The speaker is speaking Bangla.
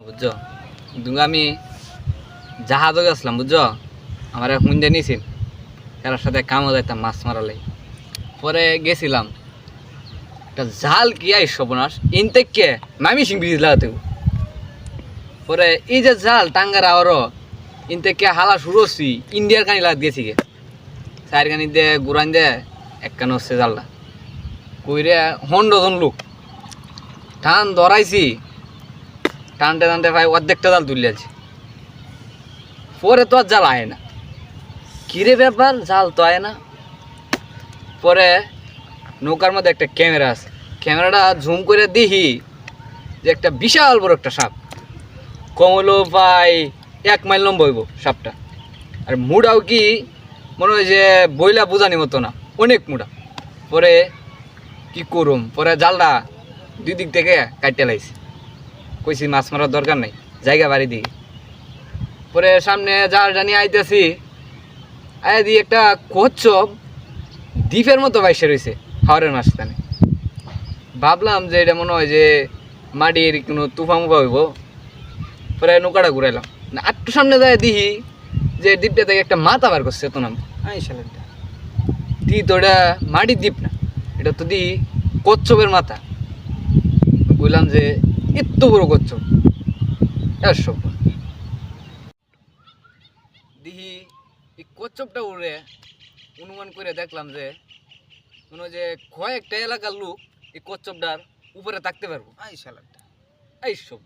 বুঝছো কিন্তু আমি জাহাজও গেছিলাম বুঝছো আমার এক মুন্ডে নিয়েছিল তার সাথে কামও যাইতাম মাছ মারালে পরে গেছিলাম একটা জাল কি আই সর্বনাশ ইনতেকে মামি সিং ব্রিজ লাগাতে পরে এই যে জাল টাঙ্গার আওয়ারও ইনতেকে হালা শুরু হচ্ছি ইন্ডিয়ার কানি লাগ গেছি গে চার কানি দিয়ে গুড়ান দিয়ে এক কান হচ্ছে জালটা কইরে 100 জন লোক টান ধরাইছি টানতে টানতে ভাই অর্ধেকটা জাল তুলে আছে পরে তো আর জাল আয় না কিরে ব্যাপার জাল তো আয় না পরে নৌকার মধ্যে একটা ক্যামেরা আছে ক্যামেরাটা জুম করে দেখি যে একটা বিশাল বড় একটা সাপ কম হলো ভাই 1 মাইল লম্বা হইব সাপটা আর মুড়াও কি মনে হয় যে বইলা বোঝানি মতো না অনেক মুড়া পরে কি করুম পরে জালটা 2 দিক থেকে কাটতে লাইছি কইছি মাছ মারার দরকার নাই জায়গা বাড়ি দিকে পরে সামনে জালটা নিয়ে আইতেছি আয় দিয়ে একটা কচ্ছপ দ্বীপের মতো বাইসে রয়েছে হাওড়ের মাঝখানে ভাবলাম যে এটা মনে হয় যে মাটির কোনো তুফা মুফা হইব পরে নৌকাটা ঘুরাইলাম না একটু সামনে যায় দেখি যে দ্বীপটা থেকে একটা মাথা বার করছে এত নাম দি তো এটা মাটির দ্বীপ না এটা তো দি কচ্ছপের মাথা বললাম যে এত বড় কচ্ছপ সব দেখি এই কচ্ছপটা উড়ে অনুমান করে দেখলাম যে মনে যে কয়েকটা এলাকার লোক এই কচ্ছপটার উপরে থাকতে পারবো এই সব